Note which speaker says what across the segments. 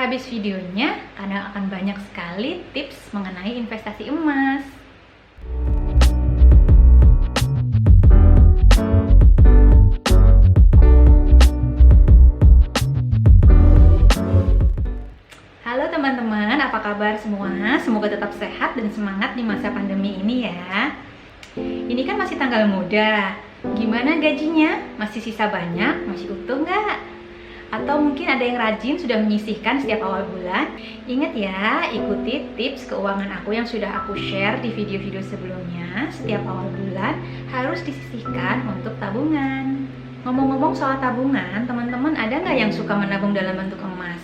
Speaker 1: habis videonya karena akan banyak sekali tips mengenai investasi emas. Halo teman-teman, apa kabar semua? Semoga tetap sehat dan semangat di masa pandemi ini ya. Ini kan masih tanggal muda. Gimana gajinya? Masih sisa banyak? Masih utuh nggak? Atau mungkin ada yang rajin sudah menyisihkan setiap awal bulan? Ingat ya, ikuti tips keuangan aku yang sudah aku share di video-video sebelumnya. Setiap awal bulan harus disisihkan untuk tabungan. Ngomong-ngomong soal tabungan, teman-teman ada nggak yang suka menabung dalam bentuk emas?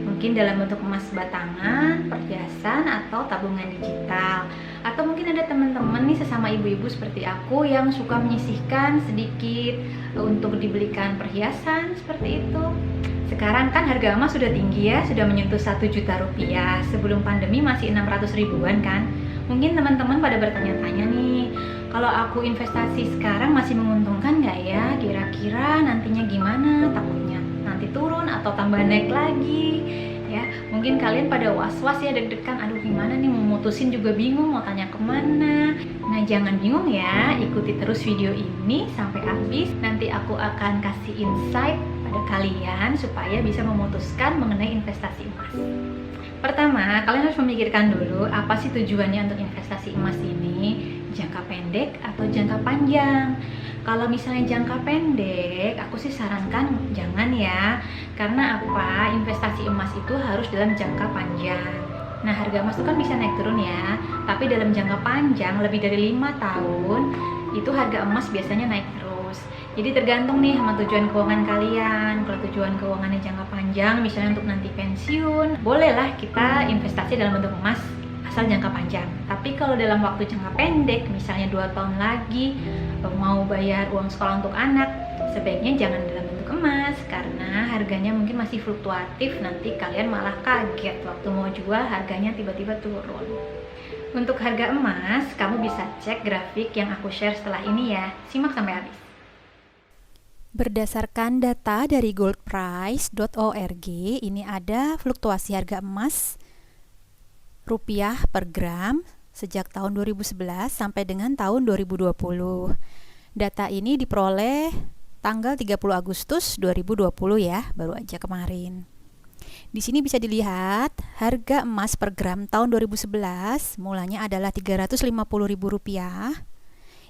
Speaker 1: Mungkin dalam bentuk emas batangan, perhiasan, atau tabungan digital. Atau mungkin ada teman-teman nih sesama ibu-ibu seperti aku yang suka menyisihkan sedikit untuk dibelikan perhiasan seperti itu. Sekarang kan harga emas sudah tinggi ya, sudah menyentuh 1 juta rupiah. Sebelum pandemi masih 600 ribuan kan. Mungkin teman-teman pada bertanya-tanya nih, kalau aku investasi sekarang masih menguntungkan nggak ya? Kira-kira nantinya gimana? Takutnya nanti turun atau tambah naik lagi ya. Mungkin kalian pada was-was ya, deg-degan, aduh gimana nih, mau mutusin juga bingung, mau tanya kemana. Nah jangan bingung ya, ikuti terus video ini sampai habis. Nanti aku akan kasih insight pada kalian supaya bisa memutuskan mengenai investasi emas. Pertama, kalian harus memikirkan dulu apa sih tujuannya untuk investasi emas ini, jangka pendek atau jangka panjang. Kalau misalnya jangka pendek, aku sih sarankan jangan ya. Karena apa? Investasi emas itu harus dalam jangka panjang. Nah, harga emas itu kan bisa naik turun ya. Tapi dalam jangka panjang, lebih dari 5 tahun, itu harga emas biasanya naik terus. Jadi tergantung nih sama tujuan keuangan kalian. Kalau tujuan keuangannya jangka panjang, misalnya untuk nanti pensiun, bolehlah kita investasi dalam bentuk emas asal jangka panjang. Tapi kalau dalam waktu jangka pendek, misalnya 2 tahun lagi mau bayar uang sekolah untuk anak, sebaiknya jangan dalam bentuk emas karena harganya mungkin masih fluktuatif. Nanti kalian malah kaget waktu mau jual harganya tiba-tiba turun. Untuk harga emas, kamu bisa cek grafik yang aku share setelah ini ya. Simak sampai habis.
Speaker 2: Berdasarkan data dari goldprice.org, ini ada fluktuasi harga emas rupiah per gram sejak tahun 2011 sampai dengan tahun 2020. Data ini diperoleh tanggal 30 Agustus 2020 ya, baru aja kemarin. Di sini bisa dilihat harga emas per gram tahun 2011 mulanya adalah Rp350.000.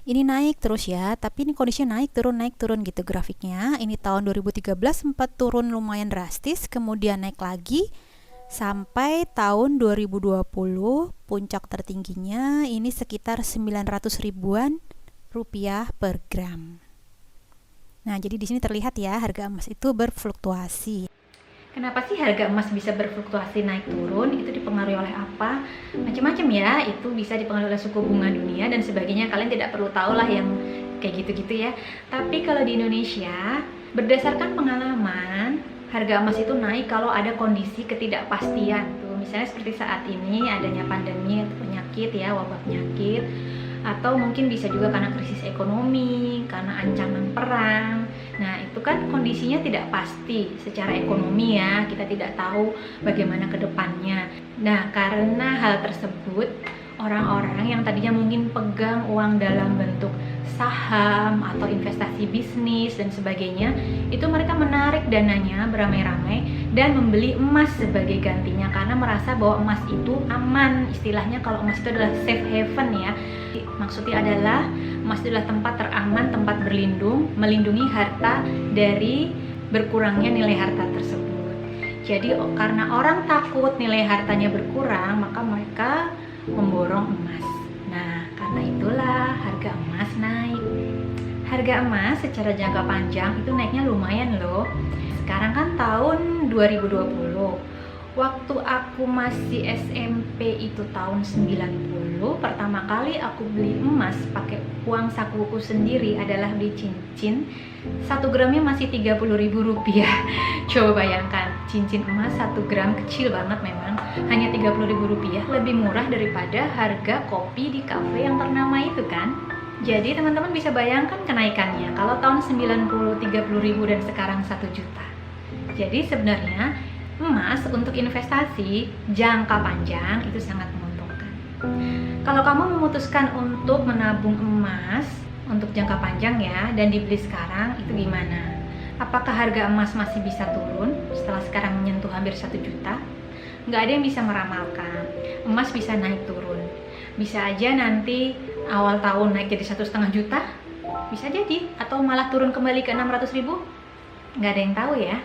Speaker 2: Ini naik terus ya, tapi ini kondisinya naik turun gitu grafiknya. Ini tahun 2013 sempat turun lumayan drastis, kemudian naik lagi sampai tahun 2020 puncak tertingginya ini sekitar 900 ribuan rupiah per gram. Nah, jadi di sini terlihat ya harga emas itu berfluktuasi.
Speaker 1: Kenapa sih harga emas bisa berfluktuasi naik turun? Itu dipengaruhi oleh apa? Macam-macam ya, itu bisa dipengaruhi oleh suku bunga dunia dan sebagainya. Kalian tidak perlu tahu lah yang kayak gitu-gitu ya. Tapi kalau di Indonesia, berdasarkan pengalaman, harga emas itu naik kalau ada kondisi ketidakpastian. Tuh, misalnya seperti saat ini adanya pandemi atau penyakit ya, wabah penyakit. Atau mungkin bisa juga karena krisis ekonomi, karena ancaman perang. Nah, itu kan kondisinya tidak pasti secara ekonomi ya, kita tidak tahu bagaimana ke depannya. Nah, karena hal tersebut, orang-orang yang tadinya mungkin pegang uang dalam bentuk saham atau investasi bisnis dan sebagainya, itu mereka menarik dananya beramai-ramai dan membeli emas sebagai gantinya karena merasa bahwa emas itu aman. Istilahnya kalau emas itu adalah safe haven ya. Maksudnya adalah emas itu adalah tempat teraman, tempat berlindung, melindungi harta dari berkurangnya nilai harta tersebut. Jadi karena orang takut nilai hartanya berkurang, maka mereka memborong emas. Nah, karena itulah harga emas naik. Harga emas secara jangka panjang itu naiknya lumayan loh. Sekarang kan tahun 2020. Waktu aku masih SMP itu tahun 90, pertama kali aku beli emas pakai uang sakuku sendiri adalah beli cincin. 1 gramnya masih Rp30.000. Coba bayangkan, cincin emas 1 gram kecil banget memang, hanya Rp30.000, lebih murah daripada harga kopi di kafe yang ternama itu kan. Jadi teman-teman bisa bayangkan kenaikannya. Kalau tahun 90 Rp30.000 dan sekarang 1 juta. Jadi sebenarnya Emas untuk investasi jangka panjang itu sangat menguntungkan. Kalau kamu memutuskan untuk menabung emas untuk jangka panjang ya, dan dibeli sekarang, itu gimana? Apakah harga emas masih bisa turun setelah sekarang menyentuh hampir 1 juta? Nggak ada yang bisa meramalkan. Emas bisa naik turun. Bisa aja nanti awal tahun naik jadi 1,5 juta, bisa jadi, atau malah turun kembali ke 600.000. Nggak ada yang tahu ya.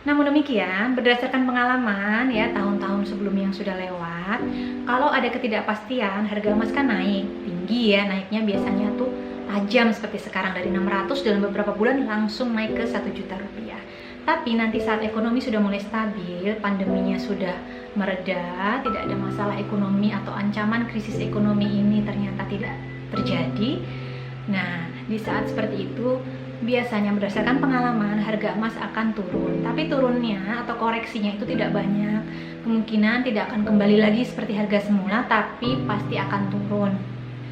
Speaker 1: Namun demikian, berdasarkan pengalaman ya tahun-tahun sebelumnya yang sudah lewat, kalau ada ketidakpastian, harga emas kan naik tinggi ya, naiknya biasanya tuh tajam seperti sekarang, dari 600 dalam beberapa bulan langsung naik ke 1 juta rupiah. Tapi nanti saat ekonomi sudah mulai stabil, pandeminya sudah mereda, tidak ada masalah ekonomi atau ancaman krisis ekonomi ini ternyata tidak terjadi. Nah, di saat seperti itu biasanya berdasarkan pengalaman harga emas akan turun, tapi turunnya atau koreksinya itu tidak banyak. Kemungkinan tidak akan kembali lagi seperti harga semula, tapi pasti akan turun.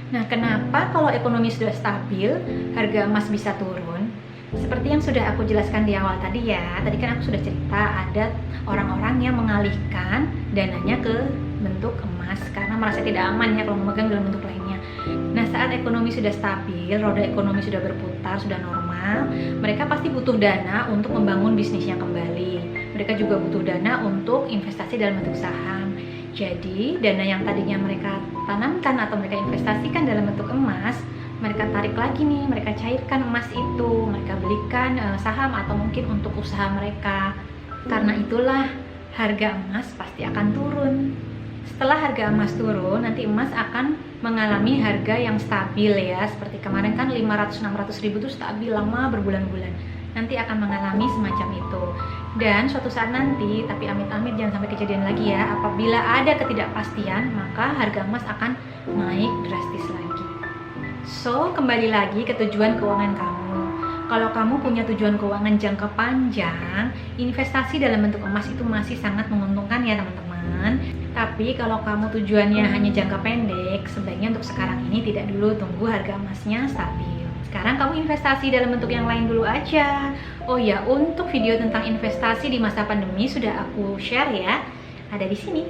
Speaker 1: Nah, kenapa kalau ekonomi sudah stabil harga emas bisa turun? Seperti yang sudah aku jelaskan di awal tadi ya, tadi kan aku sudah cerita ada orang-orang yang mengalihkan dananya ke bentuk emas karena merasa tidak aman ya kalau memegang dalam bentuk lainnya. Nah, saat ekonomi sudah stabil, roda ekonomi sudah berputar, sudah normal, mereka pasti butuh dana untuk membangun bisnisnya kembali. Mereka juga butuh dana untuk investasi dalam bentuk saham. Jadi, dana yang tadinya mereka tanamkan atau mereka investasikan dalam bentuk emas, mereka tarik lagi nih, mereka cairkan emas itu, mereka belikan saham atau mungkin untuk usaha mereka. Karena itulah harga emas pasti akan turun. Setelah harga emas turun, nanti emas akan mengalami harga yang stabil ya. Seperti kemarin kan 500-600 ribu itu stabil lama berbulan-bulan. Nanti akan mengalami semacam itu. Dan suatu saat nanti, tapi amit-amit jangan sampai kejadian lagi ya, apabila ada ketidakpastian, maka harga emas akan naik drastis lagi. So, kembali lagi ke tujuan keuangan kamu. Kalau kamu punya tujuan keuangan jangka panjang, investasi dalam bentuk emas itu masih sangat menguntungkan ya teman-teman. Tapi kalau kamu tujuannya hanya jangka pendek, sebaiknya untuk sekarang ini tidak dulu, tunggu harga emasnya stabil. Sekarang kamu investasi dalam bentuk yang lain dulu aja. Oh ya, untuk video tentang investasi di masa pandemi sudah aku share ya, ada di sini.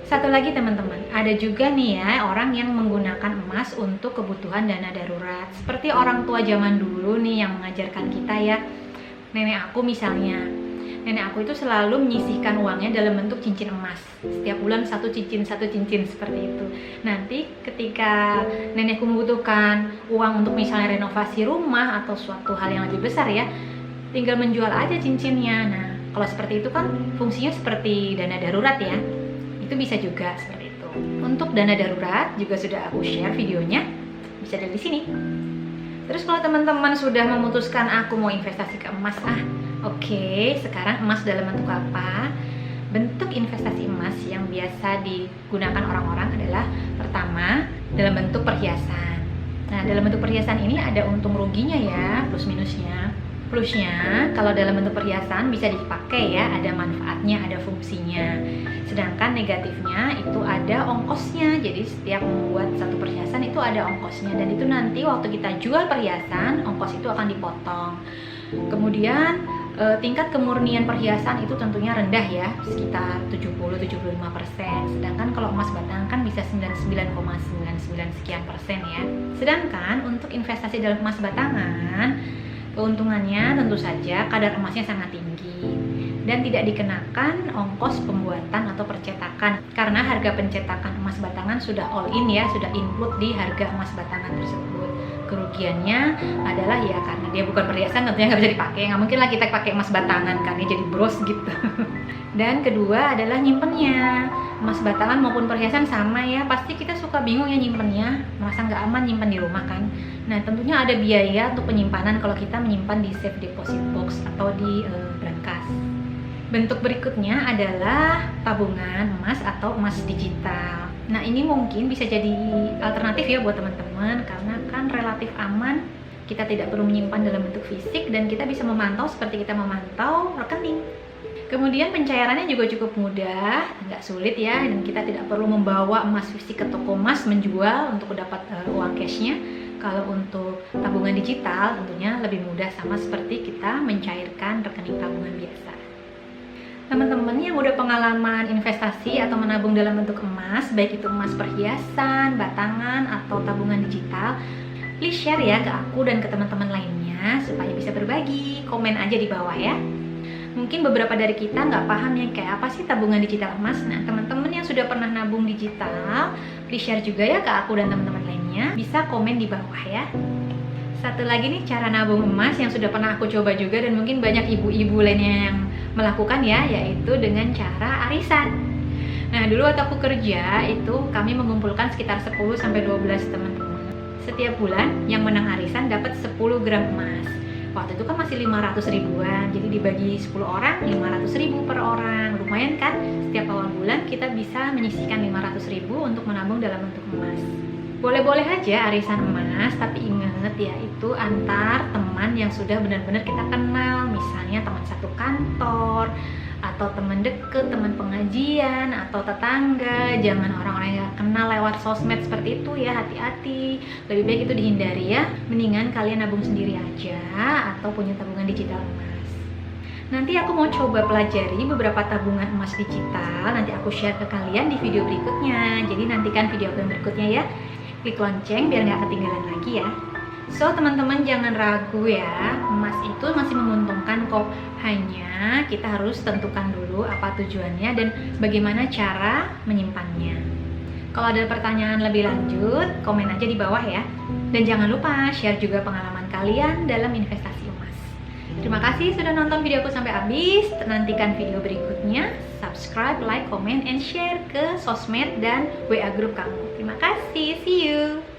Speaker 1: Satu lagi teman-teman, ada juga nih ya orang yang menggunakan emas untuk kebutuhan dana darurat. Seperti orang tua zaman dulu nih yang mengajarkan kita ya. Nenek aku misalnya, nenek aku itu selalu menyisihkan uangnya dalam bentuk cincin emas. Setiap bulan satu cincin seperti itu. Nanti ketika nenekku membutuhkan uang untuk misalnya renovasi rumah atau suatu hal yang lebih besar ya, tinggal menjual aja cincinnya. Nah, kalau seperti itu kan fungsinya seperti dana darurat ya. Itu bisa juga seperti itu. Untuk dana darurat juga sudah aku share videonya, bisa dari sini. Terus kalau teman-teman sudah memutuskan aku mau investasi ke emas, oke, sekarang emas dalam bentuk apa? Bentuk investasi emas yang biasa digunakan orang-orang adalah pertama dalam bentuk perhiasan. Nah, dalam bentuk perhiasan ini ada untung ruginya ya, plus minusnya. Plusnya, kalau dalam bentuk perhiasan bisa dipakai ya, ada manfaatnya, ada fungsinya. Sedangkan negatifnya itu ada ongkosnya. Jadi setiap membuat satu perhiasan itu ada ongkosnya, dan itu nanti waktu kita jual perhiasan, ongkos itu akan dipotong. Kemudian tingkat kemurnian perhiasan itu tentunya rendah ya, sekitar 70-75%. Sedangkan kalau emas batangan kan bisa 99,99 sekian persen ya. Sedangkan untuk investasi dalam emas batangan, keuntungannya tentu saja kadar emasnya sangat tinggi dan tidak dikenakan ongkos pembuatan atau percetakan karena harga pencetakan emas batangan sudah all in ya, sudah include di harga emas batangan tersebut. Kerugiannya adalah ya karena dia bukan perhiasan tentunya nggak bisa dipakai, nggak mungkin lah kita pakai emas batangan kan ya, jadi bros gitu. Dan kedua adalah nyimpennya. Emas batangan maupun perhiasan sama ya, pasti kita suka bingung ya nyimpennya, merasa nggak aman nyimpen di rumah kan. Nah, tentunya ada biaya untuk penyimpanan kalau kita menyimpan di safe deposit box atau di brankas. Bentuk berikutnya adalah tabungan emas atau emas digital. Nah, ini mungkin bisa jadi alternatif ya buat teman-teman karena kan relatif aman. Kita tidak perlu menyimpan dalam bentuk fisik dan kita bisa memantau seperti kita memantau rekening. Kemudian pencairannya juga cukup mudah, nggak sulit ya, dan kita tidak perlu membawa emas fisik ke toko emas menjual untuk dapat uang cashnya. Kalau untuk tabungan digital tentunya lebih mudah, sama seperti kita mencairkan rekening tabungan biasa. Teman-teman yang udah pengalaman investasi atau menabung dalam bentuk emas, baik itu emas perhiasan, batangan, atau tabungan digital, please share ya ke aku dan ke teman-teman lainnya supaya bisa berbagi. Komen aja di bawah ya. Mungkin beberapa dari kita nggak paham yang kayak apa sih tabungan digital emas. Nah, teman-teman yang sudah pernah nabung digital, please share juga ya ke aku dan teman-teman lainnya. Bisa komen di bawah ya. Satu lagi nih cara nabung emas yang sudah pernah aku coba juga dan mungkin banyak ibu-ibu lainnya yang melakukan ya, yaitu dengan cara arisan. Nah, dulu waktu aku kerja itu kami mengumpulkan sekitar 10-12 teman-teman. Setiap bulan yang menang arisan dapat 10 gram emas. Waktu itu kan masih 500 ribuan, jadi dibagi 10 orang 500 ribu per orang. Lumayan kan? Setiap awal bulan kita bisa menyisihkan 500 ribu untuk menabung dalam bentuk emas. Boleh-boleh aja arisan emas, tapi ingat ya, itu antar teman yang sudah benar-benar kita kenal. Misalnya teman satu kantor, atau teman deket, teman pengajian, atau tetangga. Jangan orang-orang yang kenal lewat sosmed seperti itu ya, hati-hati. Lebih baik itu dihindari ya. Mendingan kalian nabung sendiri aja, atau punya tabungan digital emas. Nanti aku mau coba pelajari beberapa tabungan emas digital. Nanti aku share ke kalian di video berikutnya. Jadi nantikan video aku yang berikutnya ya. Klik lonceng biar nggak ketinggalan lagi ya. So teman-teman jangan ragu ya, emas itu masih menguntungkan kok. Hanya kita harus tentukan dulu apa tujuannya dan bagaimana cara menyimpannya. Kalau ada pertanyaan lebih lanjut, komen aja di bawah ya. Dan jangan lupa share juga pengalaman kalian dalam investasi emas. Terima kasih sudah nonton videoku sampai habis. Nantikan video berikutnya. Subscribe, like, comment, and share ke sosmed dan WA grup kamu. Terima kasih, see you!